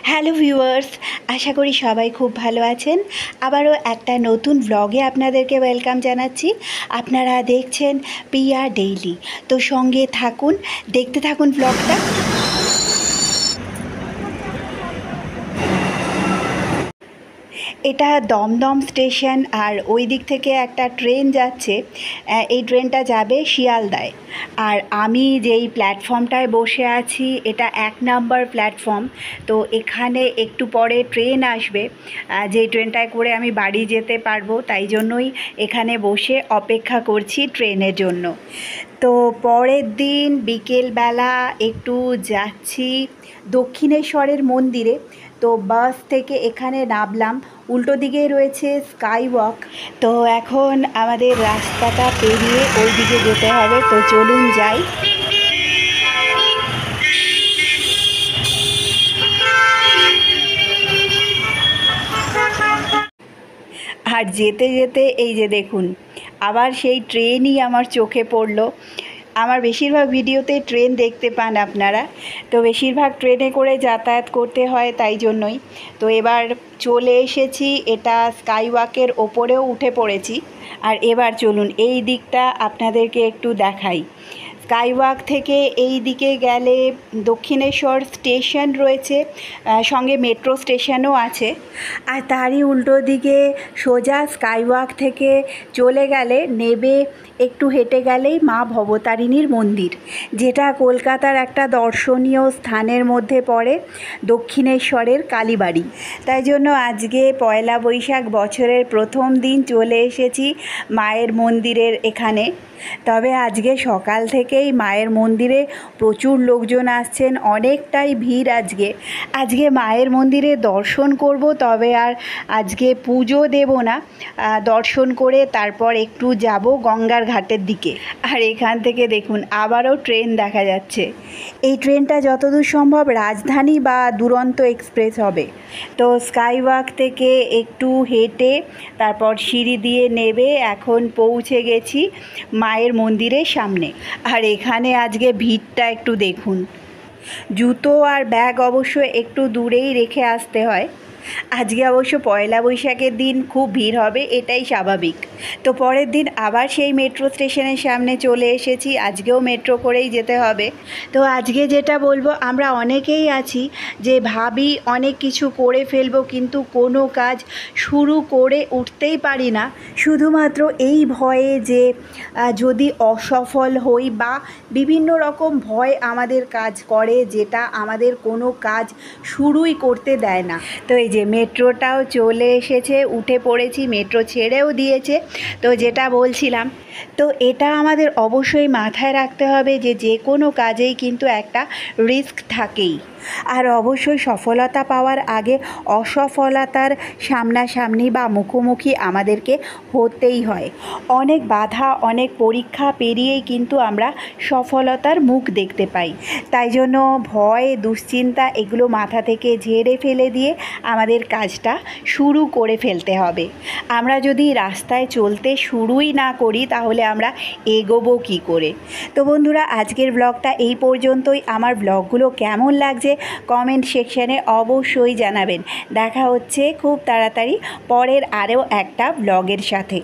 Hello viewers, আশা করি সবাই খুব ভালো আছেন। আবারও একটা নতুন ব্লগে আপনাদেরকে ওয়েলকাম জানাচ্ছি। আপনারা দেখছেন পিআর ডেইলি, তো সঙ্গে থাকুন, দেখতে থাকুন ব্লগটা। এটা দমদম স্টেশন, আর ওই দিক থেকে একটা ট্রেন যাচ্ছে। এই ট্রেনটা যাবে শিয়ালদায়। আর আমি যেই প্ল্যাটফর্মটায় বসে আছি এটা 1 নাম্বার প্ল্যাটফর্ম। তো এখানে একটু পরে ট্রেন আসবে, যেই ট্রেনটায় করে আমি বাড়ি যেতে পারবো, তাই জন্যই এখানে বসে অপেক্ষা করছি ট্রেনের জন্য। তো পরের দিন বিকেলবেলা একটু যাচ্ছি দক্ষিণেশ্বরের মন্দিরে। তো বাস থেকে এখানে নামলাম, উল্টো দিকেই রয়েছে স্কাই ওয়াক। তো এখন আমাদের রাস্তাটা পেরিয়ে ওই দিকে যেতে হবে, তো চলুন যাই। আর যেতে যেতে এই যে দেখুন, আবার সেই ট্রেনই আমার চোখে পড়লো। আমার বেশিরভাগ ভিডিওতে ট্রেন দেখতে পান আপনারা, তো বেশিরভাগ ট্রেনে করে যাতায়াত করতে হয়, তাই জন্যই। তো এবার চলে এসেছি, এটা স্কাই ওয়াকের ওপরেও উঠে পড়েছি। আর এবার চলুন এই দিকটা আপনাদেরকে একটু দেখাই। স্কাই ওয়াক থেকে এই দিকে গেলে দক্ষিণেশ্বর স্টেশন রয়েছে, সঙ্গে মেট্রো স্টেশনও আছে। আর তারই উল্টো দিকে সোজা স্কাই ওয়াক থেকে চলে গেলে নেবে একটু হেঁটে গেলেই মা ভবতারিণীর মন্দির, যেটা কলকাতার একটা দর্শনীয় স্থানের মধ্যে পড়ে, দক্ষিণেশ্বরের কালীবাড়ি। তাই জন্য আজকে পয়লা বৈশাখ, বছরের প্রথম দিন চলে এসেছি মায়ের মন্দিরের এখানে। তবে আজকে সকাল থেকেই মায়ের মন্দিরে প্রচুর লোকজন আসছেন, অনেকটাই ভিড় আজকে মায়ের মন্দিরে দর্শন করব, তবে আর আজকে পুজো দেব না। দর্শন করে তারপর একটু যাব গঙ্গার ঘাটের দিকে। আর এখান থেকে দেখুন আবারও ট্রেন দেখা যাচ্ছে। এই ট্রেনটা যতদূর সম্ভব রাজধানী বা দুরন্ত এক্সপ্রেস হবে। তো স্কাই ওয়াক থেকে একটু হেঁটে তারপর সিঁড়ি দিয়ে নেবে এখন পৌঁছে গেছি মায়ের মন্দিরের সামনে। আর এখানে আজকে ভিড়টা একটু দেখুন। জুতো আর ব্যাগ অবশ্য একটু দূরেই রেখে আসতে হয়। আজকে অবশ্য পয়লা বৈশাখের দিন খুব ভিড় হবে, এটাই স্বাভাবিক। তো পরের দিন আবার সেই মেট্রো স্টেশনের সামনে চলে এসেছি, আজকেও মেট্রো করেই যেতে হবে। তো আজকে যেটা বলবো, আমরা অনেকেই আছি যে ভাবি অনেক কিছু করে ফেলবো, কিন্তু কোনো কাজ শুরু করে উঠতেই পারি না, শুধুমাত্র এই ভয়ে যে যদি অসফল হই, বা বিভিন্ন রকম ভয় আমাদের কাজ করে, যেটা আমাদের কোনো কাজ শুরুই করতে দেয় না। তো এই যে মেট্রোটাও চলে এসেছে, উঠে পড়েছি, মেট্রো ছেড়েও দিয়েছে। তো যেটা বলছিলাম, তো এটা আমাদের অবশ্যই মাথায় রাখতে হবে যে যে কোনো কাজেই কিন্তু একটা রিস্ক থাকেই। আর অবশ্যই সফলতা পাওয়ার আগে অসফলতার সামনাসামনি বা মুখোমুখি আমাদেরকে হতেই হয়। অনেক বাধা, অনেক পরীক্ষা পেরিয়েই কিন্তু আমরা সফলতার মুখ দেখতে পাই। তাই জন্য ভয়, দুশ্চিন্তা এগুলো মাথা থেকে ঝেড়ে ফেলে দিয়ে আমাদের কাজটা শুরু করে ফেলতে হবে। আমরা যদি রাস্তায় চলতে শুরুই না করি তাহলে আমরা এগোবো কী করে? তো বন্ধুরা, আজকের ব্লগটা এই পর্যন্তই। আমার ব্লগগুলো কেমন লাগছে কমেন্ট সেকশানে অবশ্যই জানাবেন। দেখা হচ্ছে খুব তাড়াতাড়ি পরের আরও একটা ব্লগের সাথে।